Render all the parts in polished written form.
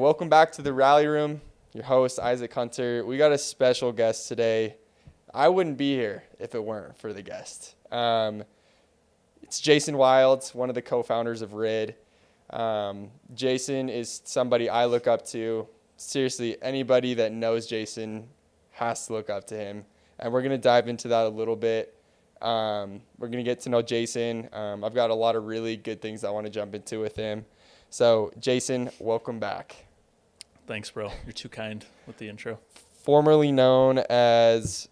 Welcome back to the Rally Room. Your host, Isaac Hunter. We got a special guest today. I wouldn't be here if it weren't for the guest. It's Jason Wilde, one of the co-founders of Ridd. Jason is somebody I look up to. Seriously, anybody that knows Jason has to look up to him. And we're going to dive into that a little bit. We're going to get to know Jason. I've got a lot of really good things I want to jump into with him. So, Jason, welcome back. Thanks, bro. You're too kind with the intro. Formerly known as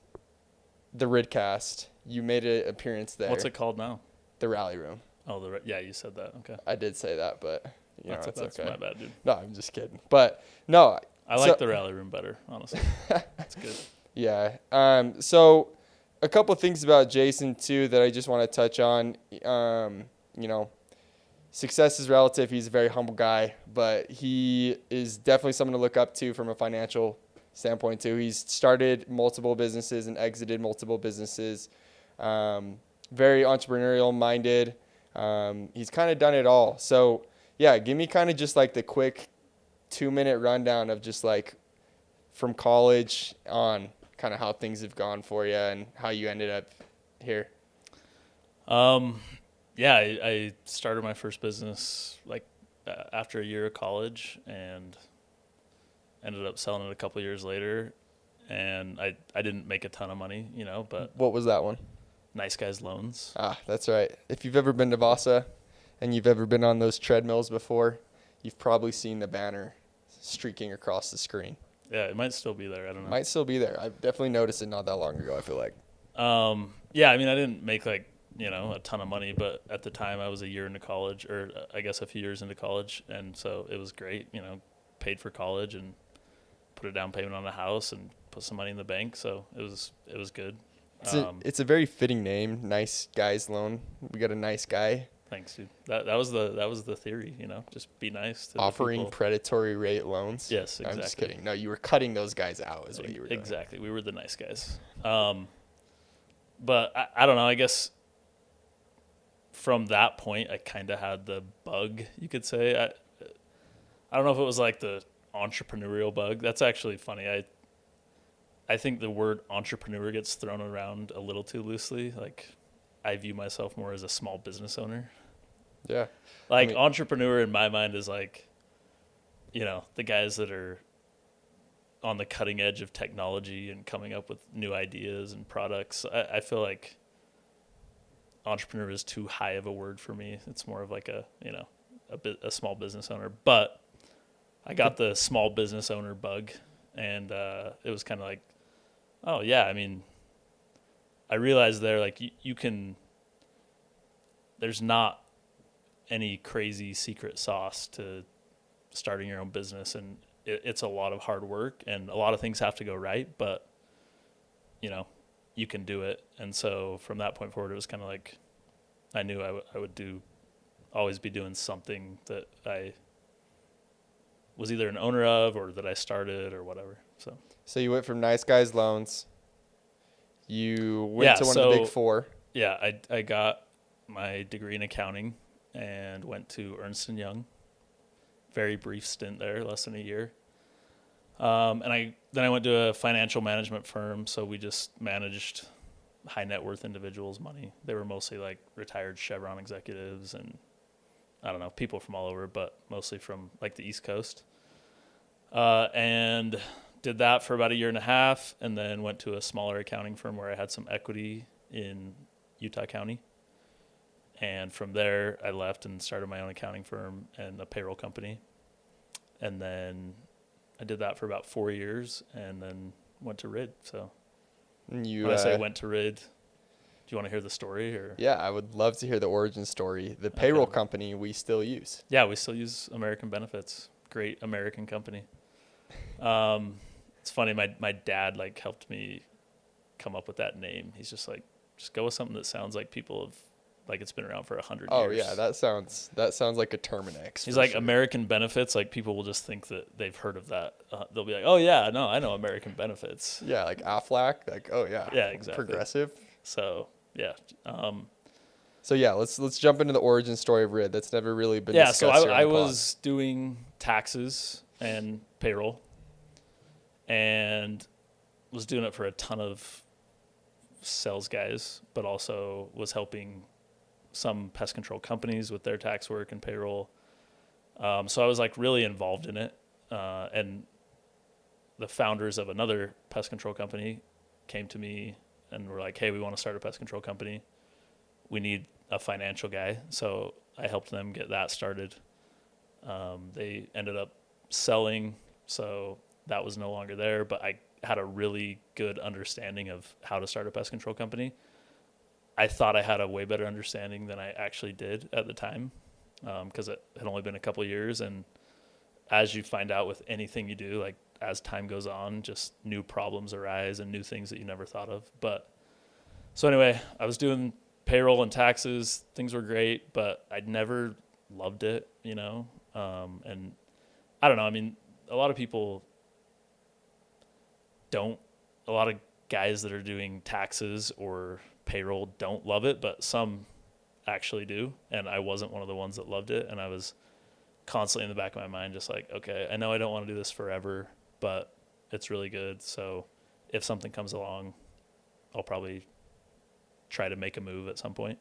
the Riddcast, you made an appearance there. What's it called now? The Rally Room. Oh, yeah, you said that. Okay. I did say that, but that's okay. My bad, dude. No, I'm just kidding. But no, I like the Rally Room better, honestly. It's good. Yeah. So a couple of things about Jason too that I just want to touch on. Success is relative. He's a very humble guy, but he is definitely someone to look up to from a financial standpoint too. He's started multiple businesses and exited multiple businesses. Very entrepreneurial minded. He's kind of done it all. So yeah, give me kind of just like the quick 2-minute rundown of just like from college on kind of how things have gone for you and how you ended up here. Yeah, I started my first business after a year of college and ended up selling it a couple of years later. And I didn't make a ton of money, but What was that one? Nice Guys Loans. Ah, that's right. If you've ever been to Vasa and you've ever been on those treadmills before, you've probably seen the banner streaking across the screen. Yeah, it might still be there. I don't know. Might still be there. I've definitely noticed it not that long ago, I feel like. Yeah, I mean, I didn't make a ton of money, but at the time I was a year into college, or I guess a few years into college. And so it was great, paid for college and put a down payment on a house and put some money in the bank. So it was good. It's a very fitting name, Nice Guys Loan. We got a nice guy. Thanks, dude. That was the theory, just be nice to offering the people. Predatory rate loans. Yes, exactly. I'm just kidding. No, you were cutting those guys out is what you were doing. Exactly. We were the nice guys. But I don't know, I guess from that point I kind of had the bug, you could say. I don't know if it was like the entrepreneurial bug. That's actually funny. I think the word entrepreneur gets thrown around a little too loosely. Like, I view myself more as a small business owner. Yeah. Entrepreneur in my mind is like, the guys that are on the cutting edge of technology and coming up with new ideas and products. I feel like entrepreneur is too high of a word for me. It's more of like a small business owner. But I got the small business owner bug, and it was kind of like, oh yeah, I mean, I realized there, like, you can, there's not any crazy secret sauce to starting your own business, and it's a lot of hard work and a lot of things have to go right, but you can do it. And so from that point forward, it was kind of like, I knew I would always be doing something that I was either an owner of or that I started or whatever. So you went from Nice Guys Loans. You went to one of the big four. Yeah, I got my degree in accounting and went to Ernst & Young. Very brief stint there, less than a year. And then I went to a financial management firm, so we just managed high net worth individuals' money. They were mostly like retired Chevron executives and I don't know, people from all over, but mostly from like the East Coast. And did that for about a year and a half, and then went to a smaller accounting firm where I had some equity in Utah County. And from there, I left and started my own accounting firm and a payroll company. And then I did that for about 4 years and then went to Ridd. So when I say went to Ridd, do you want to hear the story? Or? Yeah, I would love to hear the origin story. The payroll company we still use. Yeah, we still use American Benefits. Great American company. It's funny, my dad helped me come up with that name. He's just like, just go with something that sounds like people have, like it's been around for 100 years. Oh yeah, that sounds like a Terminex. He's like, sure. American Benefits, like people will just think that they've heard of that. They'll be like, oh yeah, no, I know American Benefits. Yeah, like Aflac, like, oh yeah. Yeah, exactly. Progressive. So yeah. So yeah, let's jump into the origin story of Ridd. That's never really been discussed. So I was doing taxes and payroll, and was doing it for a ton of sales guys, but also was helping some pest control companies with their tax work and payroll. So I was like really involved in it. And the founders of another pest control company came to me and were like, hey, we want to start a pest control company. We need a financial guy. So I helped them get that started. They ended up selling, so that was no longer there, but I had a really good understanding of how to start a pest control company. I thought I had a way better understanding than I actually did at the time, because it had only been a couple of years. And as you find out with anything you do, like as time goes on, just new problems arise and new things that you never thought of. But so anyway, I was doing payroll and taxes. Things were great, but I'd never loved it, you know? And I don't know. I mean, a lot of people don't, a lot of guys that are doing taxes or payroll don't love it, but some actually do. And I wasn't one of the ones that loved it. And I was constantly in the back of my mind, just like, okay, I know I don't want to do this forever, but it's really good. So if something comes along, I'll probably try to make a move at some point.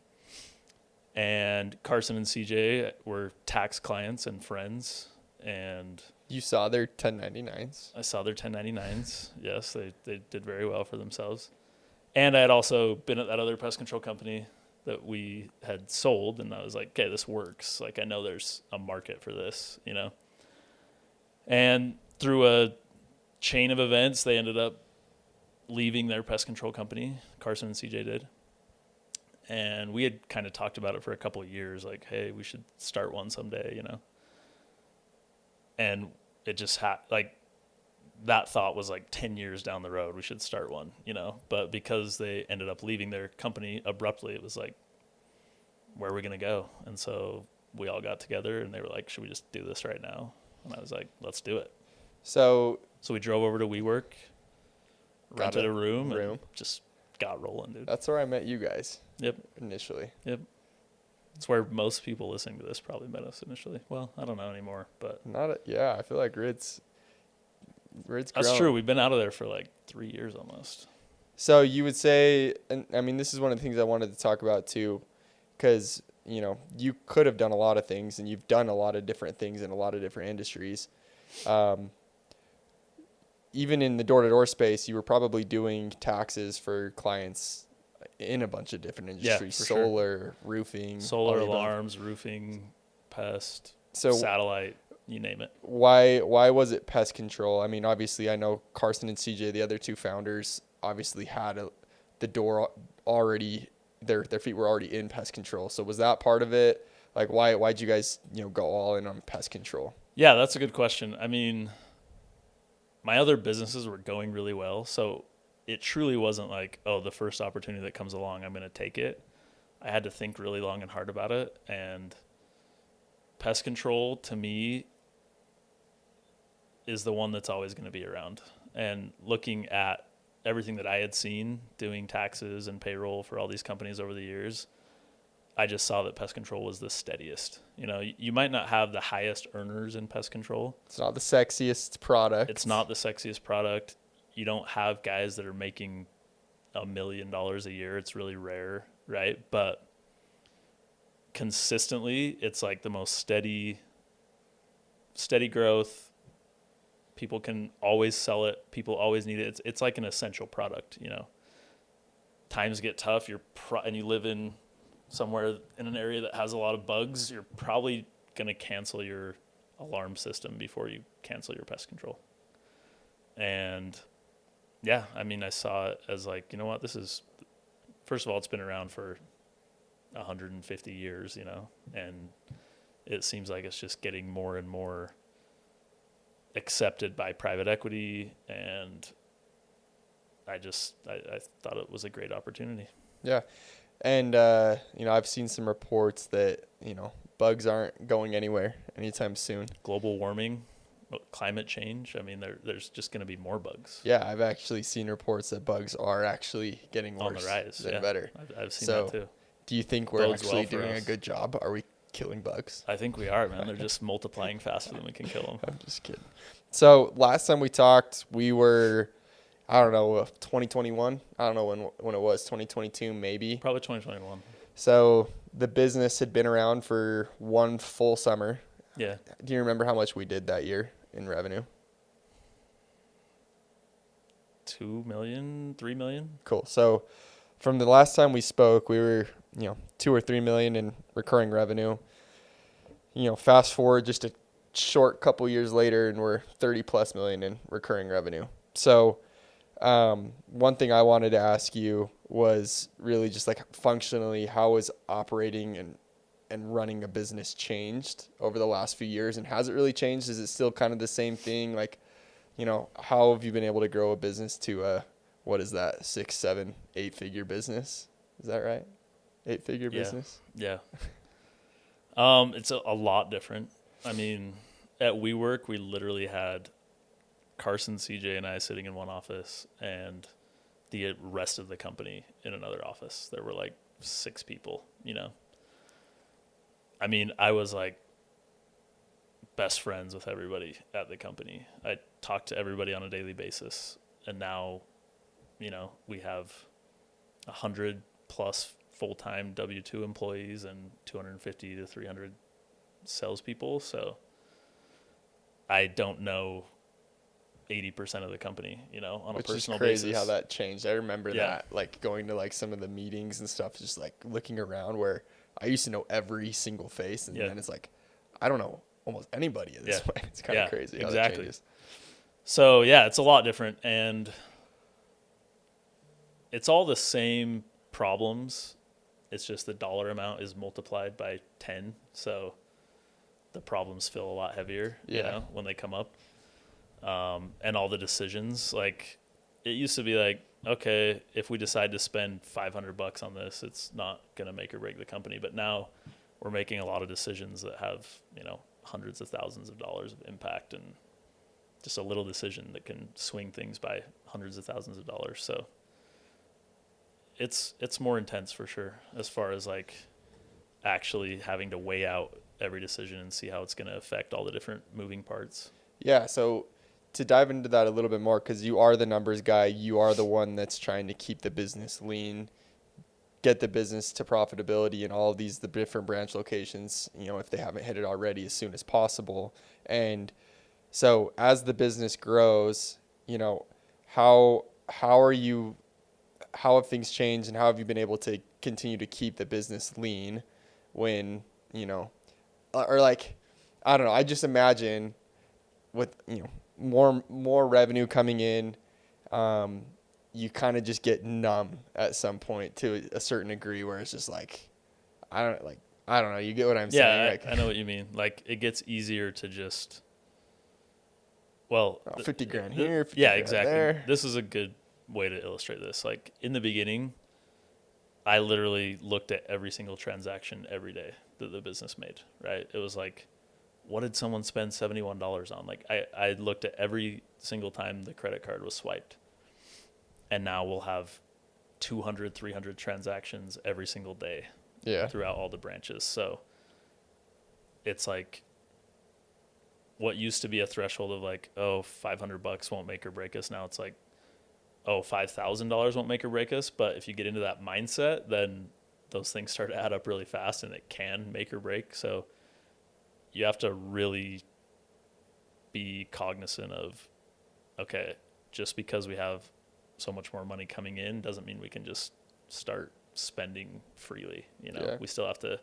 And Carson and CJ were tax clients and friends. And You saw their 1099s. I saw their 1099s. Yes, they did very well for themselves. And I had also been at that other pest control company that we had sold, and I was like, okay, this works. Like, I know there's a market for this, you know? And through a chain of events, they ended up leaving their pest control company. Carson and CJ did. And we had kind of talked about it for a couple of years, like, hey, we should start one someday, you know? And it just that thought was like 10 years down the road, we should start one, you know? But because they ended up leaving their company abruptly, it was like, where are we going to go? And so we all got together and they were like, should we just do this right now? And I was like, let's do it. So we drove over to WeWork, rented a room, and just got rolling, dude. That's where I met you guys. Yep. Initially. Yep. It's where most people listening to this probably met us initially. Well, I don't know anymore, but I feel like Ridd's that's grown. true. We've been out of there for like 3 years almost. So you would say, and I mean, this is one of the things I wanted to talk about too, because, you know, you could have done a lot of things and you've done a lot of different things in a lot of different industries. Even in the door-to-door space, you were probably doing taxes for clients in a bunch of different industries, solar, roofing, solar, alarms, roofing, pest, satellite, you name it. Why was it pest control? I mean, obviously I know Carson and CJ, the other two founders, obviously had the door already, their feet were already in pest control. So was that part of it? Like why'd you guys, you know, go all in on pest control? Yeah, that's a good question. I mean, my other businesses were going really well, so it truly wasn't like, oh, the first opportunity that comes along, I'm going to take it. I had to think really long and hard about it. And pest control, to me, is the one that's always going to be around. And looking at everything that I had seen doing taxes and payroll for all these companies over the years, I just saw that pest control was the steadiest. You know, you might not have the highest earners in pest control. It's not the sexiest product. It's not the sexiest product. You don't have guys that are making $1 million a year. It's really rare, right? But consistently, it's like the most steady growth. People can always sell it. People always need it. It's like an essential product, you know. Times get tough, and you live in somewhere in an area that has a lot of bugs, you're probably going to cancel your alarm system before you cancel your pest control. And yeah, I mean, I saw it as like, you know what, first of all, it's been around for 150 years, you know, and it seems like it's just getting more and more accepted by private equity. And I thought it was a great opportunity. Yeah. And, you know, I've seen some reports that, you know, bugs aren't going anywhere anytime soon. Global warming, climate change. I mean, there's just going to be more bugs. Yeah, I've actually seen reports that bugs are actually getting worse on the rise. than better. I've seen that too. Do you think we're actually doing a good job? Are we killing bugs. I think we are, man. They're just multiplying faster than we can kill them. I'm just kidding. So last time we talked, we were, I don't know, 2021. I don't know when it was, 2022 maybe. Probably 2021. So the business had been around for one full summer. Yeah. Do you remember how much we did that year in revenue? 2 million, 3 million. Cool. So from the last time we spoke, we were, 2 or 3 million in recurring revenue. Fast forward just a short couple years later, and we're 30 plus million in recurring revenue. So one thing I wanted to ask you was really just like functionally, how has operating and running a business changed over the last few years? And has it really changed? Is it still kind of the same thing? Like, how have you been able to grow a business to what is that, 6, 7, 8 figure business? Is that right? 8 figure business? Yeah. It's a lot different. I mean, at WeWork, we literally had Carson, CJ, and I sitting in one office, and the rest of the company in another office. There were like 6 people, I mean, I was like best friends with everybody at the company. I talked to everybody on a daily basis. And now, we have 100 plus full-time W-2 employees and 250 to 300 salespeople. So I don't know 80% of the company, on a personal basis. Which is crazy how that changed. I remember that, like going to like some of the meetings and stuff, just like looking around where I used to know every single face. And then it's like, I don't know almost anybody at this point. It's kind of crazy how that changes. So it's a lot different, and it's all the same problems. It's just the dollar amount is multiplied by 10. So the problems feel a lot heavier, when they come up. And all the decisions, like it used to be like, okay, if we decide to spend $500 on this, it's not going to make or break the company. But now we're making a lot of decisions that have, hundreds of thousands of dollars of impact, and just a little decision that can swing things by hundreds of thousands of dollars. So it's more intense for sure, as far as like actually having to weigh out every decision and see how it's going to affect all the different moving parts. Yeah. So to dive into that a little bit more, because you are the numbers guy, you are the one that's trying to keep the business lean, get the business to profitability in all of the different branch locations, if they haven't hit it already, as soon as possible. And so as the business grows, how have things changed, and how have you been able to continue to keep the business lean when, or like, I don't know, I just imagine with, more revenue coming in, you kind of just get numb at some point to a certain degree, where it's just like, I don't know. You get what I'm saying? I know what you mean. Like it gets easier to just, 50 grand here. 50 yeah, grand exactly. There. This is a good way to illustrate this. Like in the beginning, I literally looked at every single transaction every day that the business made, right? It was like, what did someone spend $71 on? Like I looked at every single time the credit card was swiped. And now we'll have 200, 300 transactions every single day throughout all the branches. So it's like what used to be a threshold of like, $500 won't make or break us. Now it's like, $5,000 won't make or break us. But if you get into that mindset, then those things start to add up really fast, and it can make or break. So you have to really be cognizant of, okay, just because we have so much more money coming in doesn't mean we can just start spending freely. We still have to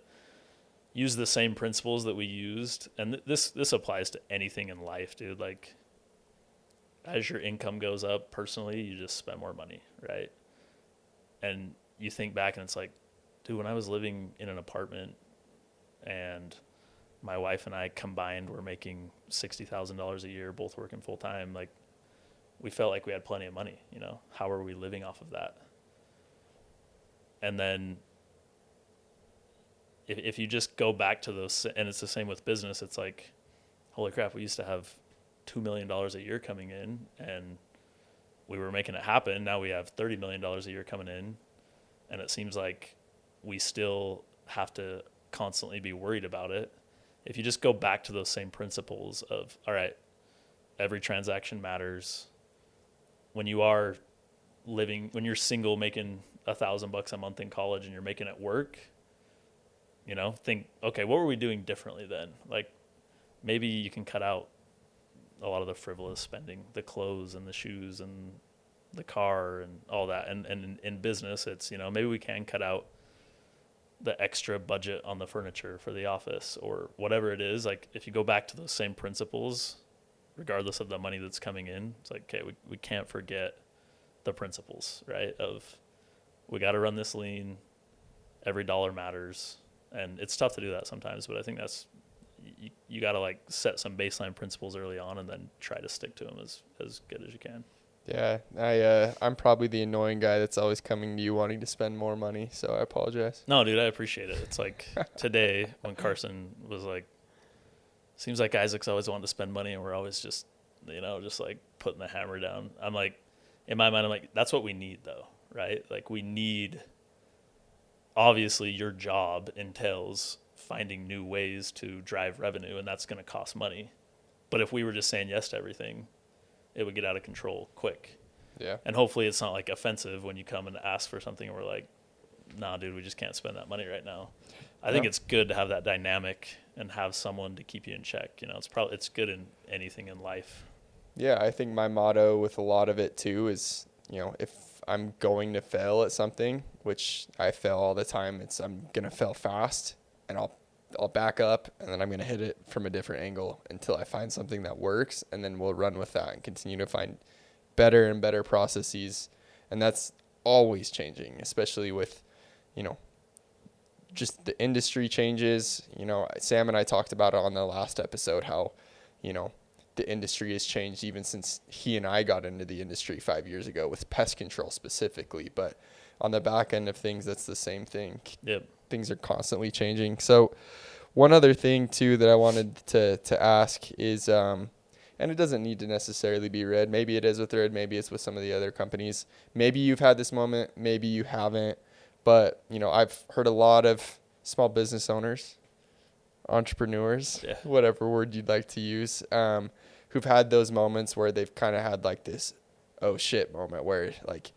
use the same principles that we used. And this applies to anything in life, dude. Like as your income goes up personally, you just spend more money, right? And you think back and it's like, dude, when I was living in an apartment and my wife and I combined were making $60,000 a year, both working full time, like we felt like we had plenty of money, how are we living off of that? And then if you just go back to those, and it's the same with business, it's like, holy crap, we used to have $2 million a year coming in and we were making it happen. Now we have $30 million a year coming in, and it seems like we still have to constantly be worried about it. If you just go back to those same principles of, all right, every transaction matters. When you're single making $1,000 a month in college and you're making it work, think, okay, what were we doing differently then? Like, maybe you can cut out a lot of the frivolous spending, the clothes and the shoes and the car and all that. And in business, it's, maybe we can cut out the extra budget on the furniture for the office or whatever it is. Like, if you go back to those same principles, regardless of the money that's coming in, it's like, okay, we can't forget the principles, right? Of, we got to run this lean. Every dollar matters. And it's tough to do that sometimes, but I think that's, you got to like set some baseline principles early on and then try to stick to them as good as you can. Yeah, I'm probably the annoying guy that's always coming to you wanting to spend more money, so I apologize. No, dude, I appreciate it. It's like today when Carson was like, seems like Isaac's always wanting to spend money and we're always just, just like putting the hammer down. I'm like, in my mind, I'm like, that's what we need though, right? Like, we need, obviously your job entails finding new ways to drive revenue, and that's going to cost money. But if we were just saying yes to everything, it would get out of control quick. Yeah. And hopefully it's not like offensive when you come and ask for something and we're like, nah, dude, we just can't spend that money right now. I think it's good to have that dynamic and have someone to keep you in check. It's good in anything in life. Yeah, I think my motto with a lot of it too is, if I'm going to fail at something, which I fail all the time, I'm going to fail fast, and I'll back up, and then I'm going to hit it from a different angle until I find something that works, and then we'll run with that and continue to find better and better processes. And that's always changing, especially with, just the industry changes. Sam and I talked about it on the last episode, how, the industry has changed even since he and I got into the industry 5 years ago with pest control specifically. But on the back end of things, that's the same thing. Yep. Things are constantly changing. So one other thing too that I wanted to ask is, and it doesn't need to necessarily be Ridd. Maybe it is with Ridd. Maybe it's with some of the other companies. Maybe you've had this moment. Maybe you haven't. But, I've heard a lot of small business owners, entrepreneurs, whatever word you'd like to use, who've had those moments where they've kind of had like this, oh shit moment where like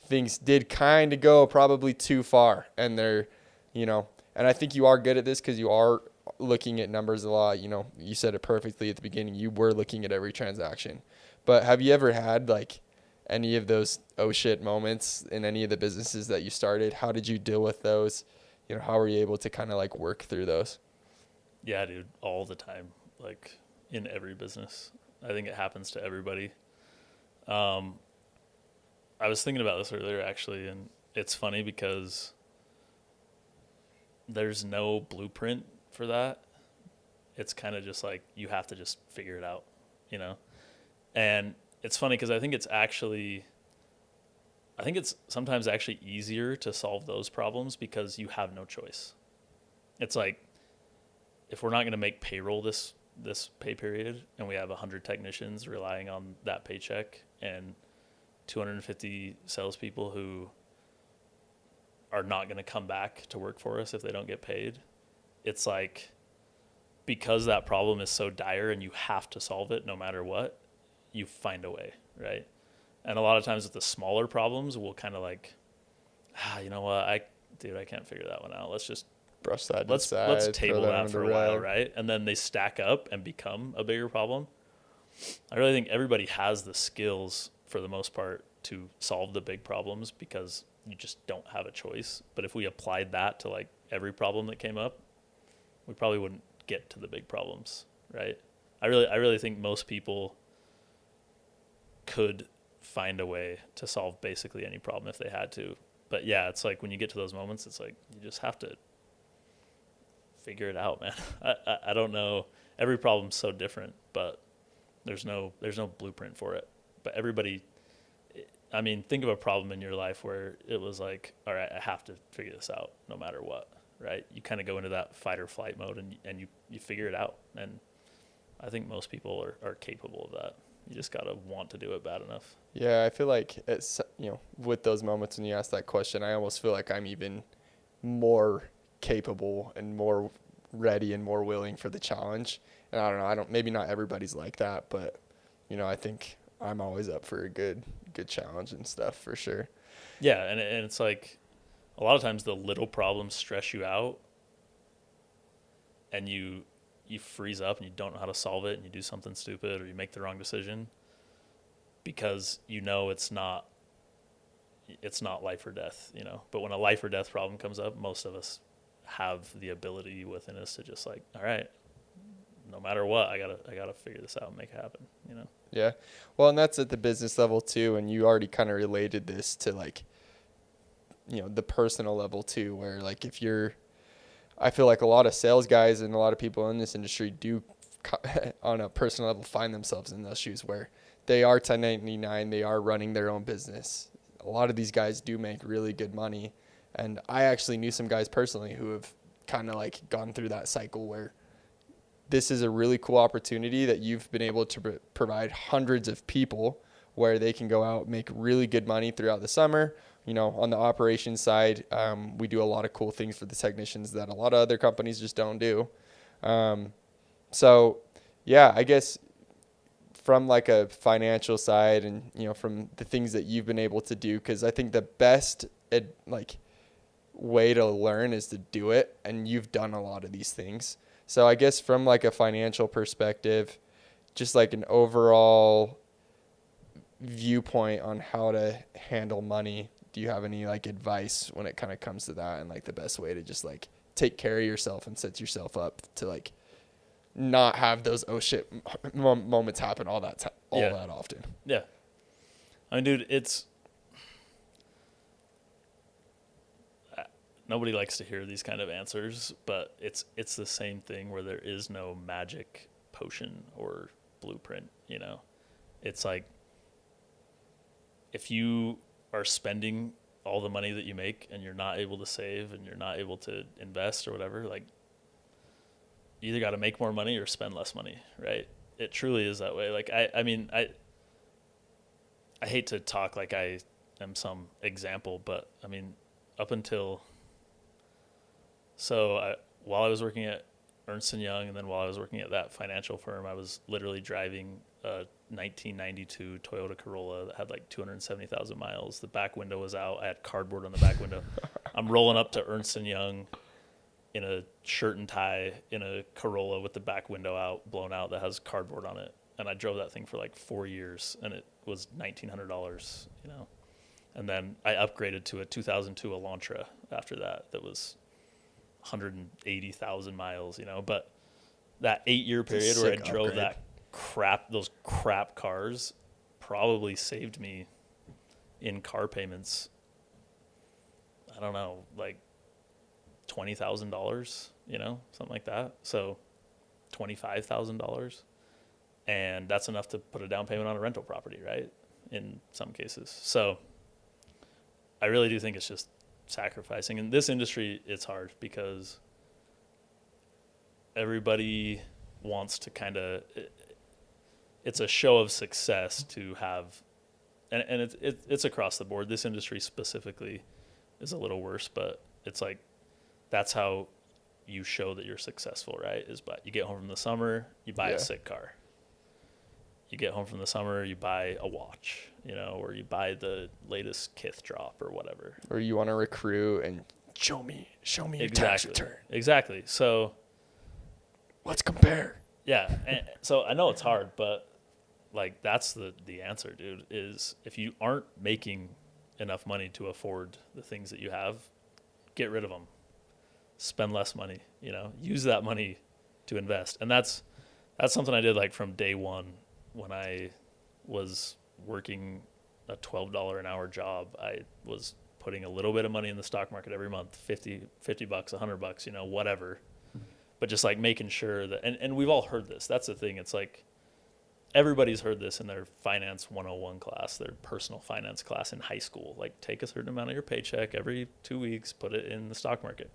things did kind of go probably too far, and they're, and I think you are good at this because you are looking at numbers a lot. You said it perfectly at the beginning. You were looking at every transaction. But have you ever had like any of those oh shit moments in any of the businesses that you started? How did you deal with those? How were you able to kind of like work through those? Yeah, dude, all the time, like in every business. I think it happens to everybody. I was thinking about this earlier actually, and it's funny because there's no blueprint for that. It's kind of just like you have to just figure it out, And it's funny because I think it's sometimes actually easier to solve those problems because you have no choice. It's like, if we're not going to make payroll this pay period and we have 100 technicians relying on that paycheck and 250 salespeople who are not going to come back to work for us if they don't get paid, it's like, because that problem is so dire and you have to solve it no matter what, you find a way, right? And a lot of times with the smaller problems, we'll kind of like, you know what, I can't figure that one out. Let's just brush that let's table that for a while, right? And then they stack up and become a bigger problem. I really think everybody has the skills for the most part to solve the big problems because you just don't have a choice. But if we applied that to like every problem that came up, we probably wouldn't get to the big problems, right? I really think most people could find a way to solve basically any problem if they had to. But yeah, it's like when you get to those moments, it's like you just have to figure it out, man. I don't know. Every problem's so different, but there's no blueprint for it. But everybody, I mean, think of a problem in your life where it was like, all right, I have to figure this out no matter what, right? You kind of go into that fight or flight mode and you figure it out. And I think most people are capable of that. You just got to want to do it bad enough. Yeah, I feel like it's, with those moments when you ask that question, I almost feel like I'm even more capable and more ready and more willing for the challenge. And I don't maybe not everybody's like that, but I think I'm always up for a good challenge and stuff for sure. Yeah, and it's like a lot of times the little problems stress you out, and you freeze up and you don't know how to solve it, and you do something stupid or you make the wrong decision because it's not life or death, But when a life or death problem comes up, most of us have the ability within us to just like, all right, no matter what, I gotta figure this out and make it happen, Yeah. Well, and that's at the business level too. And you already kind of related this to like, the personal level too, where like I feel like a lot of sales guys and a lot of people in this industry do on a personal level find themselves in those shoes where they are 1099, they are running their own business. A lot of these guys do make really good money. And I actually knew some guys personally who have kind of like gone through that cycle where this is a really cool opportunity that you've been able to provide hundreds of people where they can go out, make really good money throughout the summer. On the operations side, we do a lot of cool things for the technicians that a lot of other companies just don't do. So yeah, I guess from like a financial side and, from the things that you've been able to do, because I think the best way to learn is to do it. And you've done a lot of these things. So I guess from like a financial perspective, just like an overall viewpoint on how to handle money, do you have any like advice when it kind of comes to that and like the best way to just like take care of yourself and set yourself up to like not have those oh shit moments happen all that often? Yeah. I mean, dude, nobody likes to hear these kind of answers, but it's the same thing where there is no magic potion or blueprint, It's like if you are spending all the money that you make and you're not able to save and you're not able to invest or whatever, like you either got to make more money or spend less money, right? It truly is that way. Like I mean, I hate to talk like I am some example, but I mean, up until while I was working at Ernst & Young and then while I was working at that financial firm, I was literally driving a 1992 Toyota Corolla that had like 270,000 miles. The back window was out. I had cardboard on the back window. I'm rolling up to Ernst & Young in a shirt and tie in a Corolla with the back window blown out that has cardboard on it. And I drove that thing for like 4 years and it was $1,900, And then I upgraded to a 2002 Elantra after that was 180,000 miles, But that 8-year period where I drove those crap cars probably saved me in car payments, I don't know, like $20,000, something like that. So $25,000. And that's enough to put a down payment on a rental property, right? In some cases. So I really do think it's just sacrificing. In this industry, it's hard because everybody wants to it's a show of success to have, and it's across the board. This industry specifically is a little worse, but it's like, that's how you show that you're successful, right? Is by you get home from the summer, you buy a sick car. You get home from the summer, you buy a watch, or you buy the latest Kith drop or whatever. Or you want to recruit and show me your tax return. Exactly. So let's compare. Yeah. And so I know it's hard, but like that's the answer, dude, is if you aren't making enough money to afford the things that you have, get rid of them. Spend less money, use that money to invest. And that's something I did like from day one. When I was working a $12 an hour job, I was putting a little bit of money in the stock market every month, $50, $100, whatever. But just like making sure that, and we've all heard this. That's the thing. It's like everybody's heard this in their finance 101 class, their personal finance class in high school. Like take a certain amount of your paycheck every 2 weeks, put it in the stock market.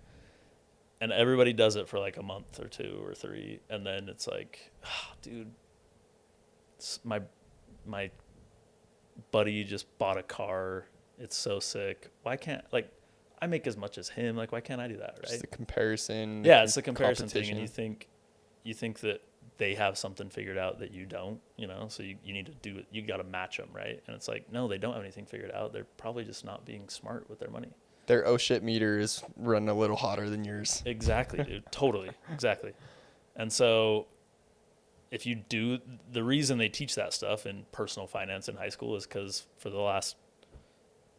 And everybody does it for like a month or 2 or 3. And then it's like, dude, my buddy just bought a car. It's so sick. Why can't, like, I make as much as him. Like, why can't I do that, right? Just the comparison. Yeah, it's the comparison thing, and competition. you think that they have something figured out that you don't, you know, so you need to do it. You got to match them, right? And it's like, no, they don't have anything figured out. They're probably just not being smart with their money. Their oh shit meter is running a little hotter than yours. Exactly, dude. Totally. Exactly. And so if you do, the reason they teach that stuff in personal finance in high school is because for the last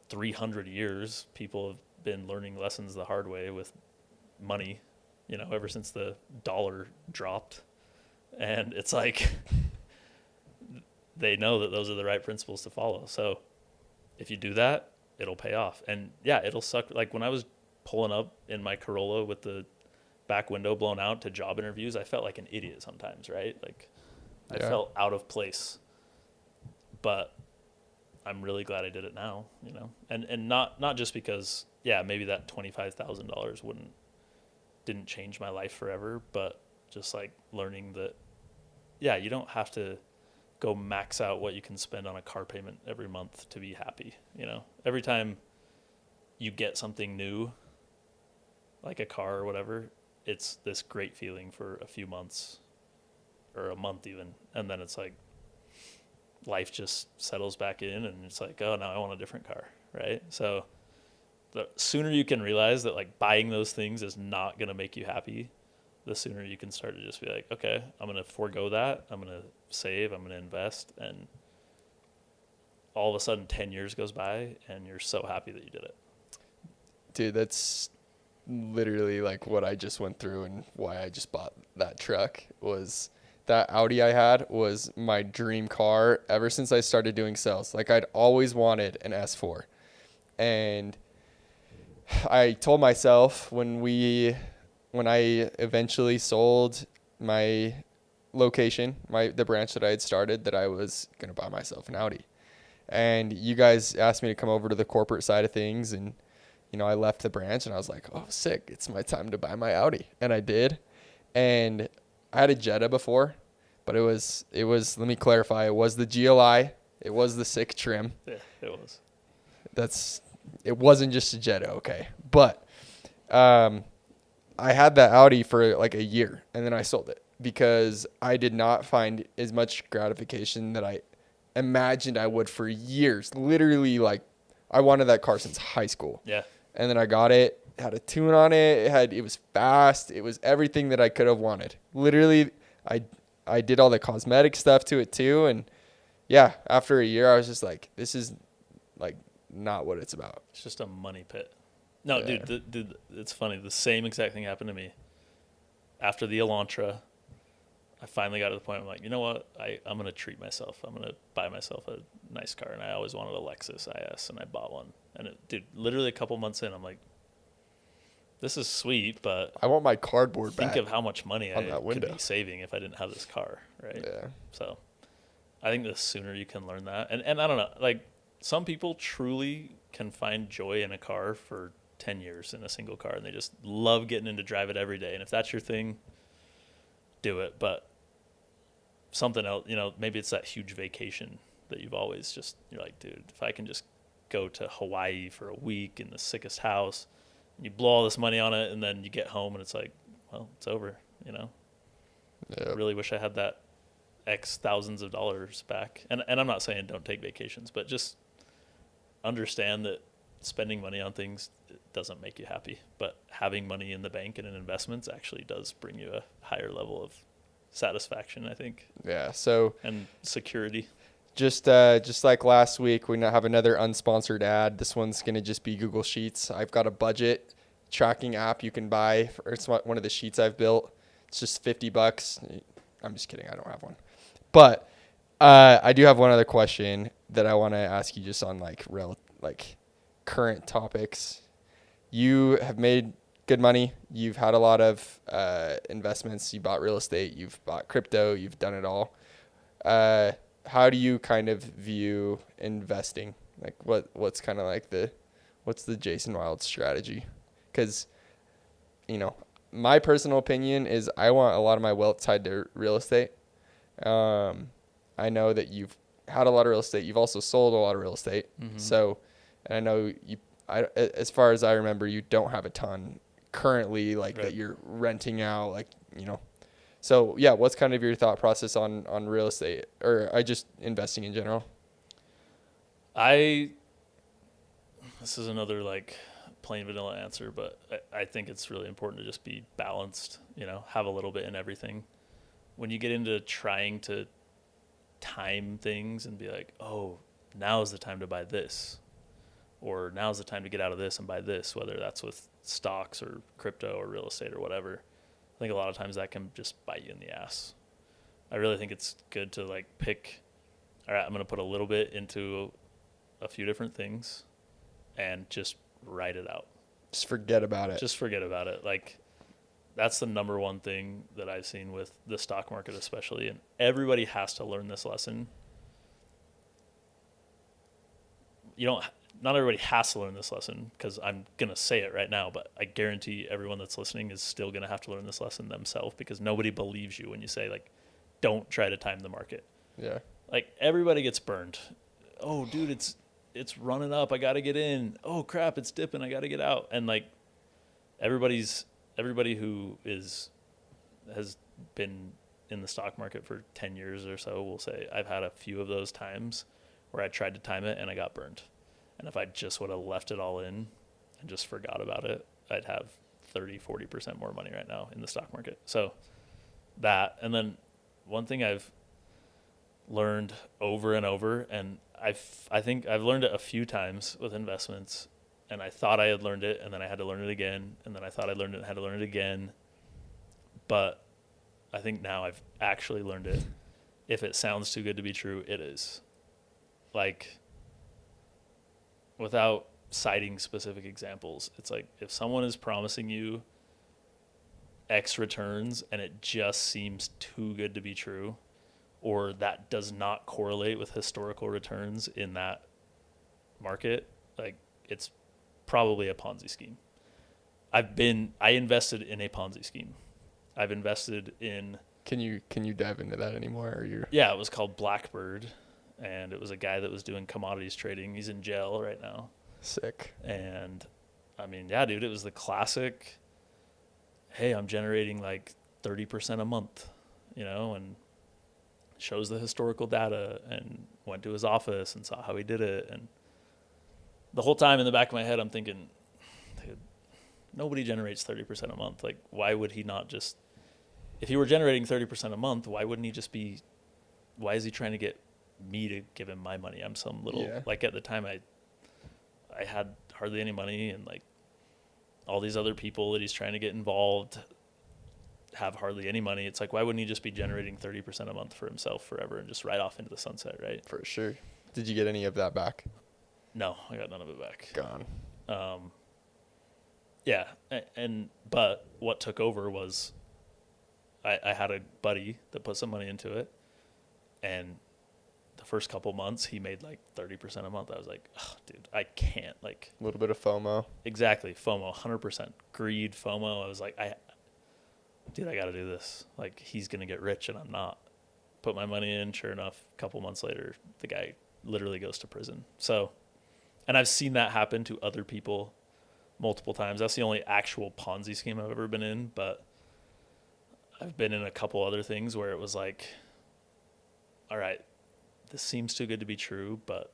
300 years, people have been learning lessons the hard way with money, you know, ever since the dollar dropped. And it's like they know that those are the right principles to follow. So if you do that, it'll pay off. And yeah, it'll suck. Like when I was pulling up in my Corolla with the back window blown out to job interviews, I felt like an idiot sometimes, right? Like I felt out of place. But I'm really glad I did it now, you know. And not just because, yeah, maybe that $25,000 didn't change my life forever, but just like learning that, yeah, you don't have to go max out what you can spend on a car payment every month to be happy. You know, every time you get something new, like a car or whatever, it's this great feeling for a few months or a month even. And then it's like life just settles back in and it's like, oh, now I want a different car. Right. So the sooner you can realize that like buying those things is not going to make you happy, the sooner you can start to just be like, okay, I'm going to forego that. I'm going to save. I'm going to invest. And all of a sudden 10 years goes by and you're so happy that you did it. Dude, that's literally like what I just went through and why I just bought that truck. Was that Audi I had was my dream car ever since I started doing sales. Like I'd always wanted an S4. And I told myself when I eventually sold my location, the branch that I had started, that I was going to buy myself an Audi. And you guys asked me to come over to the corporate side of things. And, you know, I left the branch and I was like, oh, sick. It's my time to buy my Audi. And I did. And I had a Jetta before, but it was, let me clarify. It was the GLI. It was the sick trim. Yeah, it was. It wasn't just a Jetta. Okay. But, I had that Audi for like a year and then I sold it because I did not find as much gratification that I imagined I would for years. Literally, like I wanted that car since high school. Yeah. And then I got it, had a tune on it. It was fast. It was everything that I could have wanted. Literally, I did all the cosmetic stuff to it too. And yeah, after a year, I was just like, this is like not what it's about. It's just a money pit. No, yeah. Dude, it's funny. The same exact thing happened to me. After the Elantra, I finally got to the point where I'm like, you know what? I'm going to treat myself. I'm going to buy myself a nice car. And I always wanted a Lexus IS, and I bought one. And literally a couple months in, I'm like, this is sweet, but I want my cardboard think back. Of how much money I could be saving if I didn't have this car, right? Yeah. So I think the sooner you can learn that. And I don't know, like some people truly can find joy in a car for 10 years in a single car, and they just love getting in to drive it every day. And if that's your thing, do it. But something else, you know, maybe it's that huge vacation that you've always just, you're like, dude, if I can just go to Hawaii for a week in the sickest house, and you blow all this money on it, and then you get home and it's like, well, it's over, you know? Yep. I really wish I had that X thousands of dollars back. And I'm not saying don't take vacations, but just understand that spending money on things doesn't make you happy, but having money in the bank and in investments actually does bring you a higher level of satisfaction, I think. Yeah. So and security. Just like last week, we now have another unsponsored ad. This one's going to just be Google Sheets. I've got a budget tracking app you can buy. It's one of the sheets I've built. It's just $50. I'm just kidding. I don't have one. But I do have one other question that I want to ask you just on like current topics. You have made good money. You've had a lot of investments. You bought real estate. You've bought crypto. You've done it all. How do you kind of view investing? Like what's kind of like what's the Jason Wilde strategy? Because, you know, my personal opinion is I want a lot of my wealth tied to real estate. I know that you've had a lot of real estate. You've also sold a lot of real estate. Mm-hmm. So, and I know as far as I remember, you don't have a ton currently, like Right. that you're renting out, like, you know. So yeah, what's kind of your thought process on real estate, or I just investing in general? This is another like plain vanilla answer, but I think it's really important to just be balanced, have a little bit in everything. When you get into trying to time things and be like, oh, now is the time to buy this, or now's the time to get out of this and buy this, whether that's with stocks or crypto or real estate or whatever, I think a lot of times that can just bite you in the ass. I really think it's good to like pick, all right, I'm going to put a little bit into a few different things and just write it out. Just forget about it. Just forget about it. Like, that's the number one thing that I've seen with the stock market especially, and everybody has to learn this lesson. Not everybody has to learn this lesson, because I'm going to say it right now, but I guarantee everyone that's listening is still going to have to learn this lesson themselves, because nobody believes you when you say, like, don't try to time the market. Yeah. Like, everybody gets burned. Oh, dude, it's running up. I got to get in. Oh, crap, it's dipping. I got to get out. And, like, everybody who has been in the stock market for 10 years or so will say, I've had a few of those times where I tried to time it and I got burned. And if I just would have left it all in and just forgot about it, I'd have 30-40% more money right now in the stock market. So that, and then one thing I've learned over and over, and I think I've learned it a few times with investments, and I thought I had learned it, and then I had to learn it again, and then I thought I learned it and had to learn it again. But I think now I've actually learned it. If it sounds too good to be true, it is. Like, without citing specific examples, it's like if someone is promising you X returns and it just seems too good to be true, or that does not correlate with historical returns in that market, like, it's probably a Ponzi scheme. I invested in a Ponzi scheme. I've invested in. Can you dive into that anymore? Or you're... Yeah, it was called Blackbird, and it was a guy that was doing commodities trading. He's in jail right now. Sick. And I mean, yeah, dude, it was the classic, hey, I'm generating like 30% a month, and shows the historical data, and went to his office and saw how he did it. And the whole time in the back of my head, I'm thinking, dude, nobody generates 30% a month. Like, why would he not just, if he were generating 30% a month, why is he trying to get me to give him my money? I'm some little, like, at the time I had hardly any money, and like all these other people that he's trying to get involved have hardly any money. It's like, why wouldn't he just be generating 30% a month for himself forever and just ride off into the sunset, right? For sure. Did you get any of that back? No, I got none of it back. Gone. Yeah. But what took over was I had a buddy that put some money into it, and the first couple months he made like 30% a month. I was like, oh, dude, I can't. Like, A little bit of FOMO. Exactly. FOMO, 100%. Greed, FOMO. I was like, I got to do this. Like, he's going to get rich and I'm not. Put my money in. Sure enough, a couple months later, the guy literally goes to prison. So, and I've seen that happen to other people multiple times. That's the only actual Ponzi scheme I've ever been in, but I've been in a couple other things where it was like, all right, this seems too good to be true, but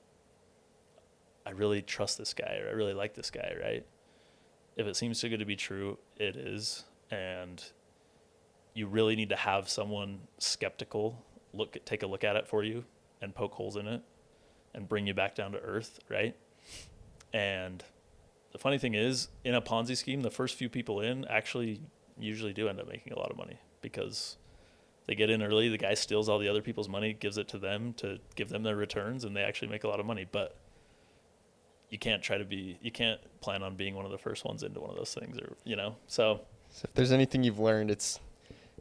I really trust this guy, or I really like this guy, right? If it seems too good to be true, it is. And you really need to have someone skeptical take a look at it for you and poke holes in it and bring you back down to earth, right? And the funny thing is, in a Ponzi scheme, the first few people in actually usually do end up making a lot of money, because they get in early, the guy steals all the other people's money, gives it to them to give them their returns, and they actually make a lot of money. But you can't plan on being one of the first ones into one of those things, or, so if there's anything you've learned, it's,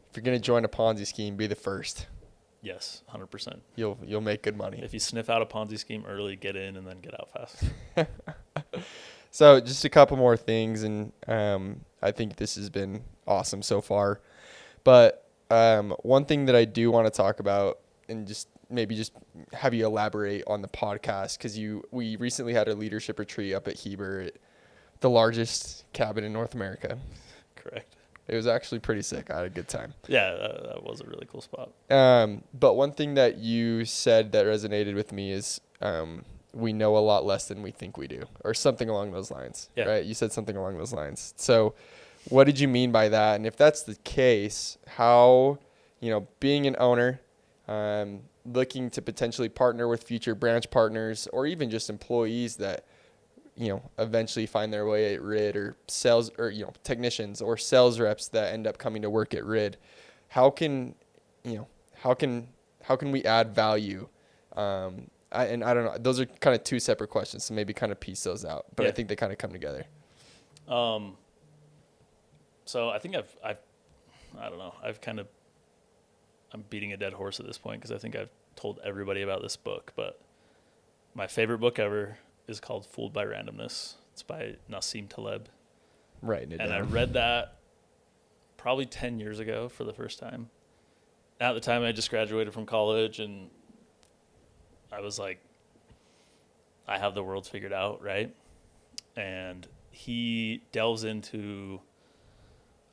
if you're going to join a Ponzi scheme, be the first. Yes, 100%. You'll make good money. If you sniff out a Ponzi scheme early, get in and then get out fast. So just a couple more things, and I think this has been awesome so far. But one thing that I do want to talk about, and just maybe just have you elaborate on the podcast, because we recently had a leadership retreat up at Heber, the largest cabin in North America. Correct. It was actually pretty sick. I had a good time. Yeah, that was a really cool spot. But one thing that you said that resonated with me is we know a lot less than we think we do, or something along those lines. Yeah. Right? You said something along those lines. So what did you mean by that? And if that's the case, how, being an owner, looking to potentially partner with future branch partners, or even just employees that, eventually find their way at Ridd, or sales, or, technicians or sales reps that end up coming to work at Ridd, how can we add value? And I don't know, those are kind of two separate questions, so maybe kind of piece those out, but I think they kind of come together. So I think I'm beating a dead horse at this point, because I think I've told everybody about this book, but my favorite book ever is called Fooled by Randomness. It's by Nassim Taleb. Right. And I read that probably 10 years ago for the first time. At the time, I just graduated from college, and I was like, I have the world figured out, right? And he delves into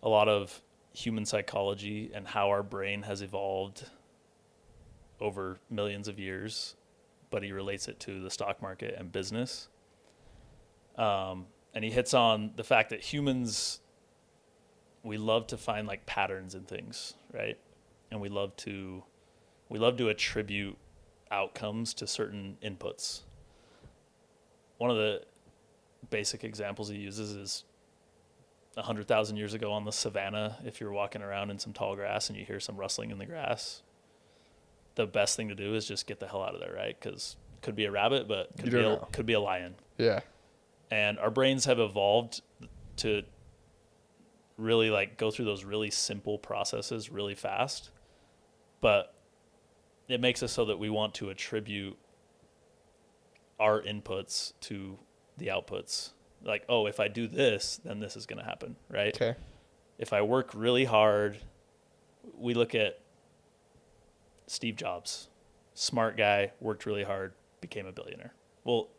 a lot of human psychology and how our brain has evolved over millions of years, but he relates it to the stock market and business. And he hits on the fact that humans, we love to find like patterns in things, right? And we love to attribute outcomes to certain inputs. One of the basic examples he uses is 100,000 years ago on the savannah. If you're walking around in some tall grass and you hear some rustling in the grass, the best thing to do is just get the hell out of there, right? Because it could be a rabbit, but could be a lion. Yeah. And our brains have evolved to really like go through those really simple processes really fast, but it makes us so that we want to attribute our inputs to the outputs. Like, oh, if I do this, then this is going to happen, right? Okay. If I work really hard, we look at Steve Jobs, smart guy, worked really hard, became a billionaire. Well,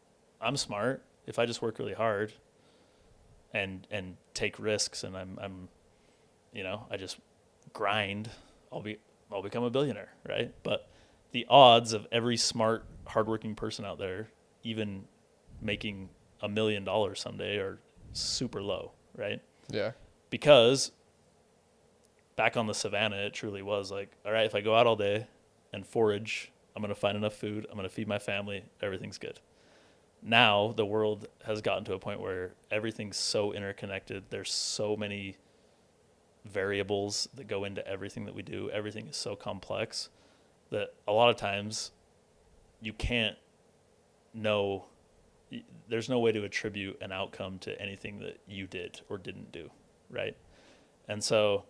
I'm smart. If I just work really hard and take risks, and I'm I just grind, I'll become a billionaire, right? But the odds of every smart, hardworking person out there even making $1 million someday are super low, right? Yeah. Because back on the savannah, it truly was like, all right, if I go out all day and forage, I'm going to find enough food, I'm going to feed my family, everything's good. Now the world has gotten to a point where everything's so interconnected. There's so many variables that go into everything that we do. Everything is so complex that a lot of times you can't know. There's no way to attribute an outcome to anything that you did or didn't do, right? And so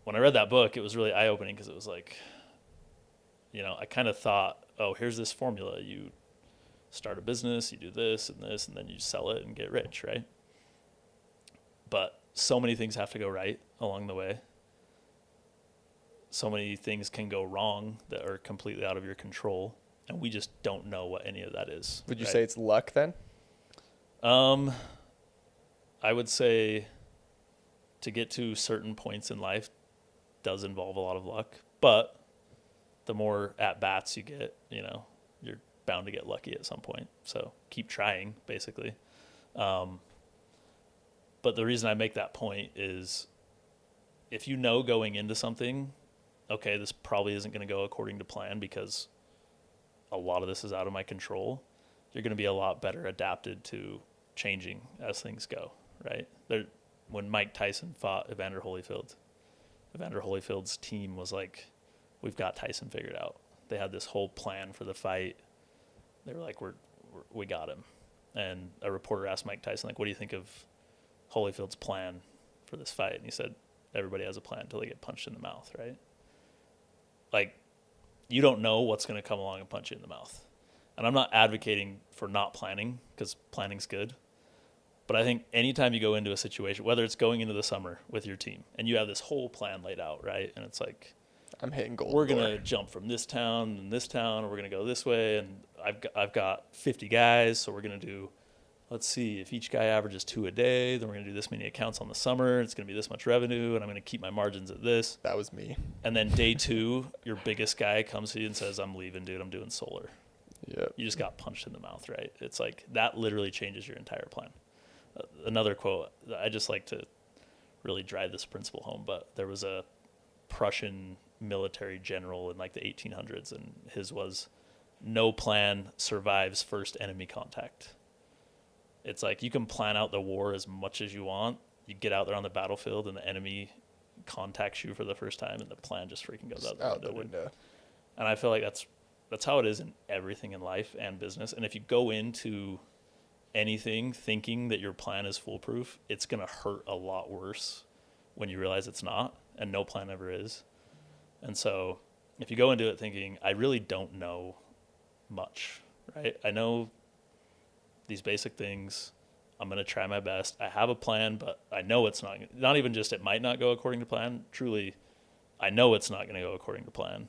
when I read that book, it was really eye-opening, because it was like, I kind of thought, oh, here's this formula. You start a business, you do this, and then you sell it and get rich, right? But so many things have to go right along the way. So many things can go wrong that are completely out of your control, and we just don't know what any of that is. Would you say it's luck then? I would say to get to certain points in life does involve a lot of luck, but the more at-bats you get, you're bound to get lucky at some point. So keep trying, basically. But the reason I make that point is, if you know going into something, okay, this probably isn't going to go according to plan because a lot of this is out of my control, you're going to be a lot better adapted to changing as things go, right? When Mike Tyson fought Evander Holyfield's team was like, we've got Tyson figured out. They had this whole plan for the fight. They were like, we got him. And a reporter asked Mike Tyson, like, what do you think of Holyfield's plan for this fight? And he said, everybody has a plan until they get punched in the mouth, right? Like, you don't know what's going to come along and punch you in the mouth. And I'm not advocating for not planning, because planning's good. But I think anytime you go into a situation, whether it's going into the summer with your team, and you have this whole plan laid out, right? And it's like, I'm hitting gold. We're gonna jump from this town and this town, and we're gonna go this way. And I've got 50 guys, so we're gonna do. Let's see, if each guy averages 2 a day, then we're gonna do this many accounts on the summer. It's gonna be this much revenue, and I'm gonna keep my margins at this. That was me. And then day 2, your biggest guy comes to you and says, "I'm leaving, dude. I'm doing solar." Yep. You just got punched in the mouth, right? It's like that literally changes your entire plan. Another quote, I just like to really drive this principle home, but there was a Prussian military general in like the 1800s, and his was, "No plan survives first enemy contact." It's like you can plan out the war as much as you want. You get out there on the battlefield and the enemy contacts you for the first time, and the plan just freaking goes out the window. And I feel like that's how it is in everything in life and business. And if you go into anything thinking that your plan is foolproof, it's going to hurt a lot worse when you realize it's not, and no plan ever is. And so if you go into it thinking, I really don't know much, right? I know these basic things. I'm going to try my best. I have a plan, but I know it's not even just it might not go according to plan. Truly, I know it's not going to go according to plan.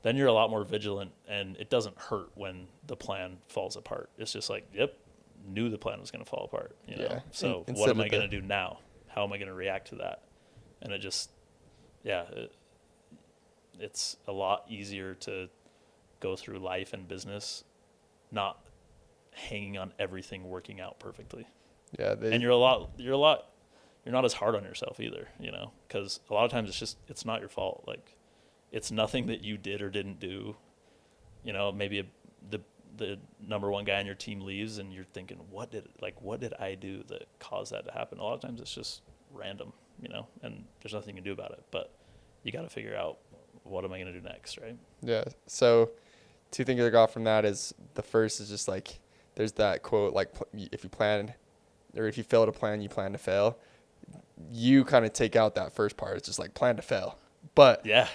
Then you're a lot more vigilant, and it doesn't hurt when the plan falls apart. It's just like, yep, knew the plan was going to fall apart. You know? So what am I going to do now? How am I going to react to that? And it just, it's a lot easier to go through life and business not hanging on everything working out perfectly. Yeah, and you're not as hard on yourself either, you know, because a lot of times it's not your fault. Like, it's nothing that you did or didn't do. You know, maybe the number one guy on your team leaves, and you're thinking, what did I do that caused that to happen? A lot of times it's just random, you know, and there's nothing you can do about it. But you got to figure out, what am I going to do next, right? Yeah. So 2 things I got from that is, the first is just like, there's that quote, like, if you plan, or if you fail to plan, you plan to fail. You kind of take out that first part. It's just like, plan to fail. But yeah,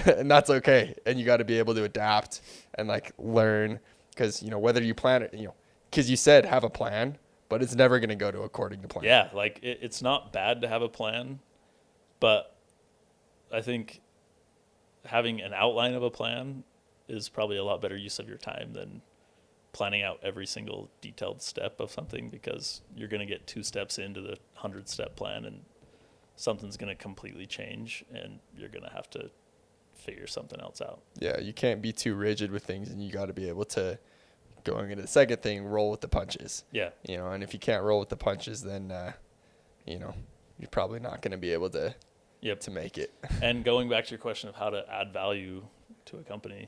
and that's okay. And you got to be able to adapt and like learn, because, you know, whether you plan it, you know, because you said have a plan, but it's never going to go to according to plan. Yeah, like it's not bad to have a plan, but I think having an outline of a plan is probably a lot better use of your time than planning out every single detailed step of something, because you're going to get 2 steps into the 100-step plan and something's going to completely change, and you're going to have to figure something else out. Yeah, you can't be too rigid with things, and you got to be able to, going into the second thing, roll with the punches. Yeah. You know, and if you can't roll with the punches, then, you know, you're probably not going to be able to make it. And going back to your question of how to add value to a company,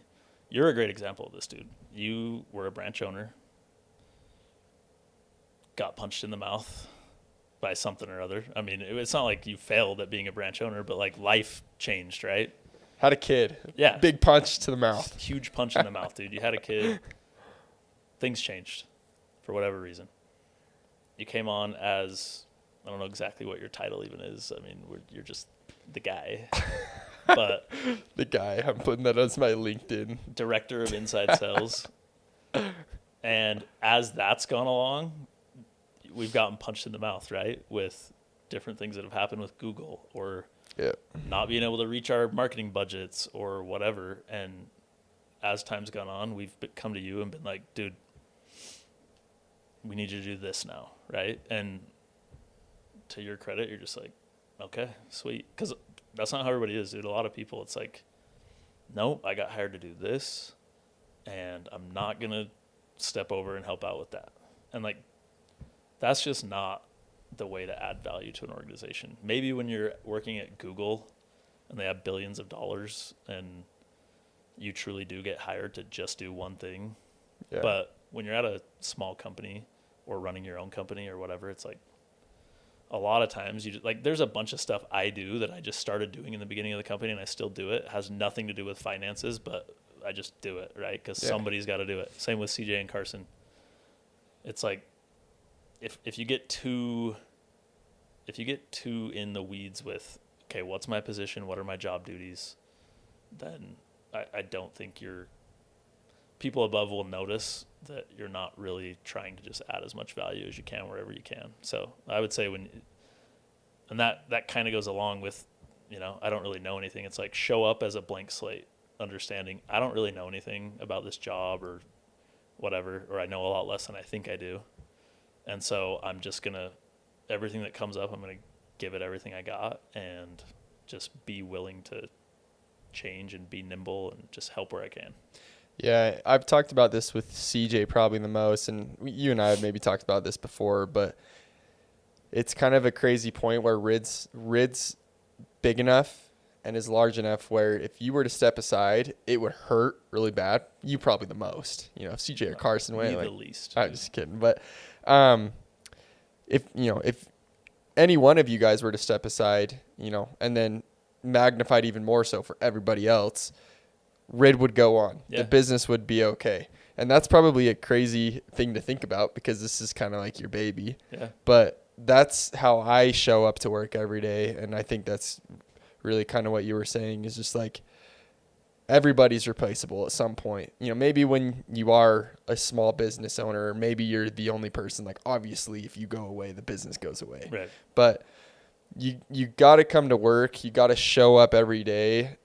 you're a great example of this, dude. You were a branch owner, got punched in the mouth by something or other. I mean, it's not like you failed at being a branch owner, but like life changed, right? Had a kid. Yeah. Big punch to the mouth. Huge punch in the mouth, dude. You had a kid. Things changed for whatever reason. You came on as, I don't know exactly what your title even is. I mean, you're just the guy. But the guy, I'm putting that as my LinkedIn. Director of Inside Sales. And as that's gone along, we've gotten punched in the mouth, right? With different things that have happened with Google, or not being able to reach our marketing budgets or whatever. And as time's gone on, we've come to you and been like, dude, we need you to do this now, right? And to your credit, you're just like, okay, sweet. Because that's not how everybody is, dude. A lot of people, it's like, no, I got hired to do this, and I'm not going to step over and help out with that. And like, that's just not the way to add value to an organization. Maybe when you're working at Google and they have billions of dollars and you truly do get hired to just do one thing. Yeah. But when you're at a small company or running your own company or whatever, it's like, a lot of times you just, like, there's a bunch of stuff I do that I just started doing in the beginning of the company, and I still do it. It has nothing to do with finances, but I just do it, right? Because somebody's got to do it. Same with CJ and Carson. It's like, if you get too in the weeds with, okay, what's my position? What are my job duties? Then I don't think people above will notice that you're not really trying to just add as much value as you can wherever you can. So I would say and that kind of goes along with I don't really know anything. It's like show up as a blank slate, understanding I don't really know anything about this job or whatever, or I know a lot less than I think I do. And so I'm just going to, everything that comes up, I'm going to give it everything I got and just be willing to change and be nimble and just help where I can. Yeah, I've talked about this with CJ probably the most, and you and I have maybe talked about this before, but it's kind of a crazy point where Ridd's big enough and is large enough where if you were to step aside, it would hurt really bad. You probably the most, if CJ or Carson went, Me like, the least. I'm just kidding, but if any one of you guys were to step aside, and then magnified even more so for everybody else, Ridd would go on. Yeah. The business would be okay. And that's probably a crazy thing to think about because this is kind of like your baby. Yeah. But that's how I show up to work every day. And I think that's really kind of what you were saying is just like everybody's replaceable at some point. Maybe when you are a small business owner, maybe you're the only person. Like, obviously, if you go away, the business goes away. Right. But you got to come to work. You got to show up every day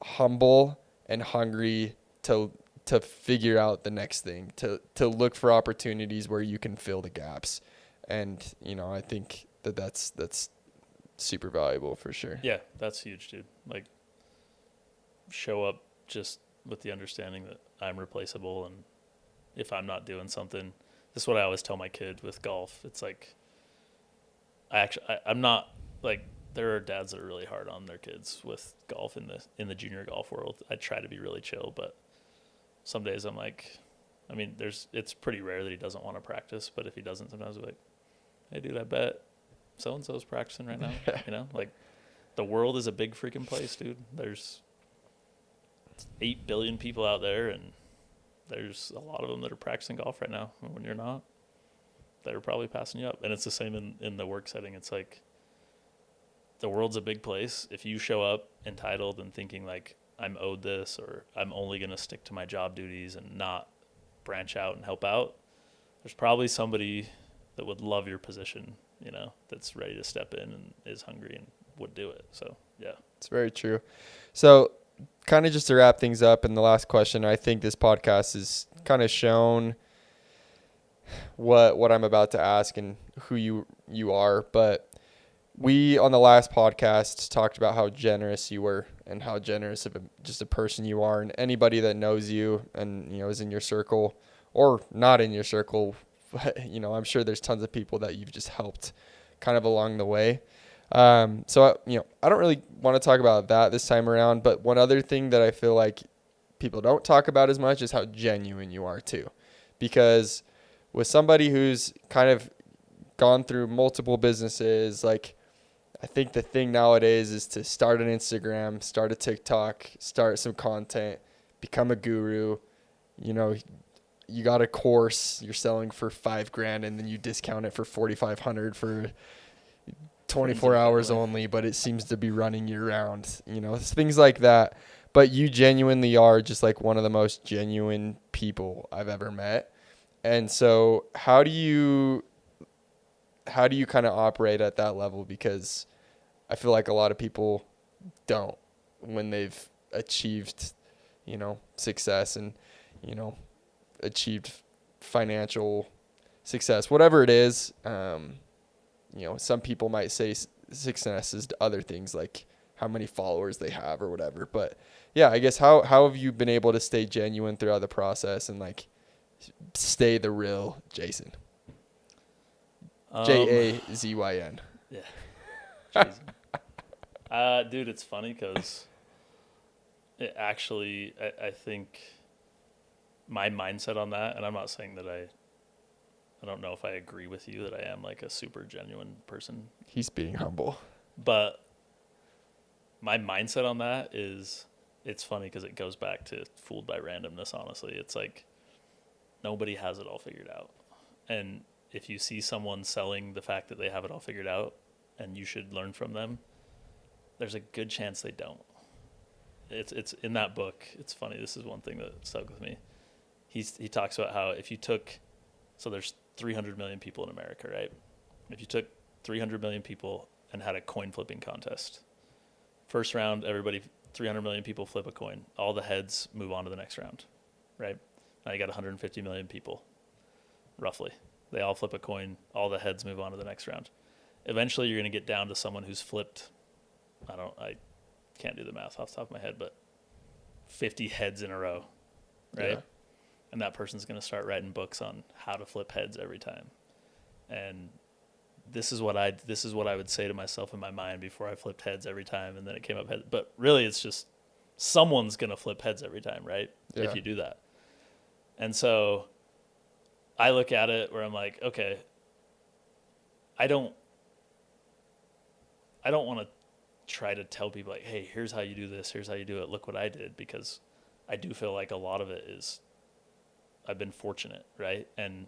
humble and hungry to figure out the next thing, to look for opportunities where you can fill the gaps. And, I think that's super valuable for sure. Yeah, that's huge, dude. Like, show up just with the understanding that I'm replaceable, and if I'm not doing something, this is what I always tell my kid with golf. It's like, I'm not, like, there are dads that are really hard on their kids with golf in the junior golf world. I try to be really chill, but some days I'm like, it's pretty rare that he doesn't want to practice, but if he doesn't, sometimes I'm like, hey, dude, I bet so-and-so's practicing right now. Like, the world is a big freaking place, dude. There's 8 billion people out there, and there's a lot of them that are practicing golf right now. And when you're not, they're probably passing you up. And it's the same in the work setting. It's like, the world's a big place. If you show up entitled and thinking like I'm owed this, or I'm only going to stick to my job duties and not branch out and help out, there's probably somebody that would love your position, that's ready to step in and is hungry and would do it. So, yeah. It's very true. So kind of just to wrap things up, and the last question, I think this podcast has kind of shown what I'm about to ask and who you are, but we, on the last podcast, talked about how generous you were and how generous of just a person you are. And anybody that knows you and, is in your circle or not in your circle, I'm sure there's tons of people that you've just helped kind of along the way. So, I don't really want to talk about that this time around. But one other thing that I feel like people don't talk about as much is how genuine you are too. Because with somebody who's kind of gone through multiple businesses, like, I think the thing nowadays is to start an Instagram, start a TikTok, start some content, become a guru. You got a course you're selling for $5,000 and then you discount it for $4,500 for 24 hours only, but it seems to be running year round, things like that. But you genuinely are just like one of the most genuine people I've ever met. And so how do you kind of operate at that level? Because I feel like a lot of people don't when they've achieved, success and, achieved financial success, whatever it is. Some people might say success is other things like how many followers they have or whatever. But yeah, I guess how have you been able to stay genuine throughout the process and like stay the real Jason? Jazyn. Yeah. Dude, it's funny because it actually, I think my mindset on that, and I'm not saying that I don't know if I agree with you that I am like a super genuine person. He's being humble. But my mindset on that is, it's funny because it goes back to fooled by randomness, honestly. It's like nobody has it all figured out. And if you see someone selling the fact that they have it all figured out and you should learn from them, there's a good chance they don't. It's in that book. It's funny. This is one thing that stuck with me. He talks about how if you took, so there's 300 million people in America, right? If you took 300 million people and had a coin flipping contest, First round, 300 million people flip a coin. All the heads move on to the next round, right? Now you got 150 million people, roughly. They all flip a coin. All the heads move on to the next round. Eventually, you're going to get down to someone who's flipped, I can't do the math off the top of my head, but 50 heads in a row, right? Yeah. And that person's going to start writing books on how to flip heads every time. And this is what I would say to myself in my mind before I flipped heads every time, and then it came up heads. But really, it's just someone's going to flip heads every time, right? Yeah. If you do that. And so I look at it where I'm like, okay, I don't want to try to tell people like, hey, here's how you do this, here's how you do it, look what I did, because I do feel like a lot of it is I've been fortunate, right? And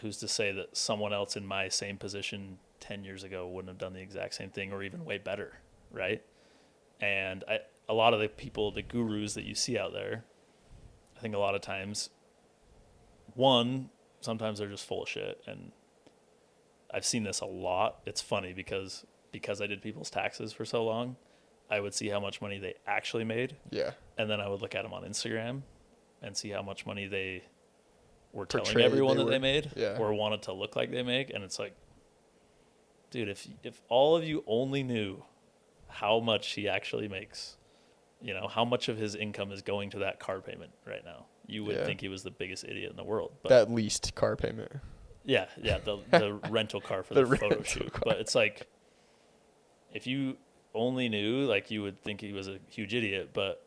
who's to say that someone else in my same position 10 years ago wouldn't have done the exact same thing or even way better, right? And a lot of the people, the gurus that you see out there, I think a lot of times, sometimes they're just full of shit. And I've seen this a lot. It's funny because I did people's taxes for so long, I would see how much money they actually made. Yeah. And then I would look at them on Instagram and see how much money they were telling Portrayed everyone they that were. they made, Yeah. or wanted to look like they make. And it's like, dude, if all of you only knew how much he actually makes, you know, how much of his income is going to that car payment right now, you would Yeah. think he was the biggest idiot in the world. But That leased car payment. yeah, the rental car for the photo rental shoot. car. But it's like, if you only knew, like, you would think he was a huge idiot, but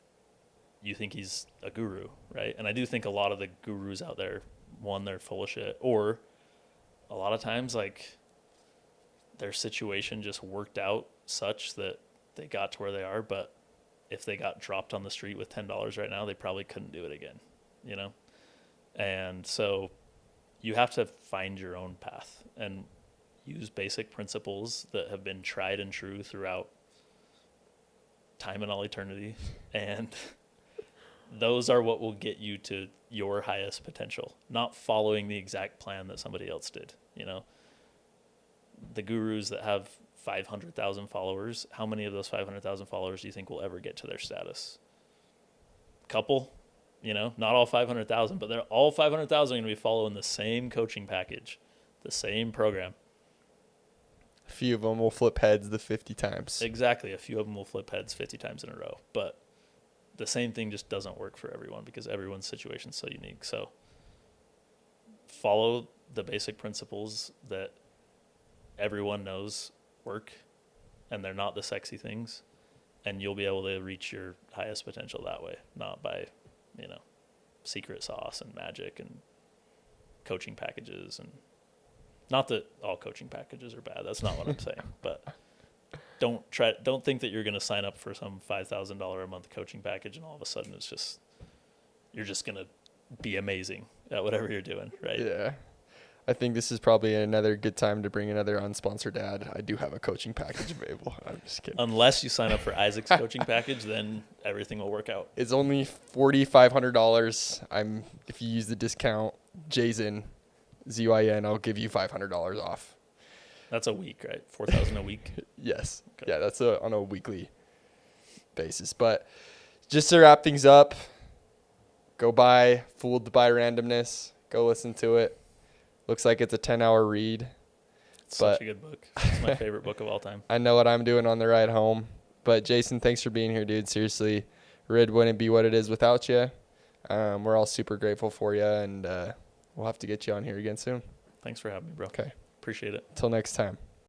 you think he's a guru, right? And I do think a lot of the gurus out there, they're full of shit, or a lot of times, like, their situation just worked out such that they got to where they are, but if they got dropped on the street with $10 right now, they probably couldn't do it again, you know? And so you have to find your own path and use basic principles that have been tried and true throughout time and all eternity. And those are what will get you to your highest potential, not following the exact plan that somebody else did. You know, the gurus that have 500,000 followers, how many of those 500,000 followers do you think will ever get to their status? Couple, you know, not all 500,000, but they're all 500,000 are going to be following the same coaching package, the same program. A few of them will flip heads the 50 times. Exactly. A few of them will flip heads 50 times in a row, but the same thing just doesn't work for everyone because everyone's situation is so unique. So follow the basic principles that everyone knows work, and they're not the sexy things, and you'll be able to reach your highest potential that way, not by, you know, secret sauce and magic and coaching packages. And not that all coaching packages are bad. That's not what I'm saying. But don't think that you're going to sign up for some $5,000 a month coaching package and all of a sudden you're just going to be amazing at whatever you're doing, right? Yeah. I think this is probably another good time to bring another unsponsored ad. I do have a coaching package available. I'm just kidding. Unless you sign up for Isaac's coaching package, then everything will work out. It's only $4,500. If you use the discount Jason ZYN, I'll give you $500 off. That's a week, right? $4,000 a week. Yes. Okay. Yeah, that's on a weekly basis. But just to wrap things up, go buy Fooled by Randomness. Go listen to it. Looks like it's a 10-hour read. It's such a good book. It's my favorite book of all time. I know what I'm doing on the ride home. But Jason, thanks for being here, dude. Seriously, Ridd wouldn't be what it is without you. We're all super grateful for you, and we'll have to get you on here again soon. Thanks for having me, bro. Okay. Appreciate it. Until next time.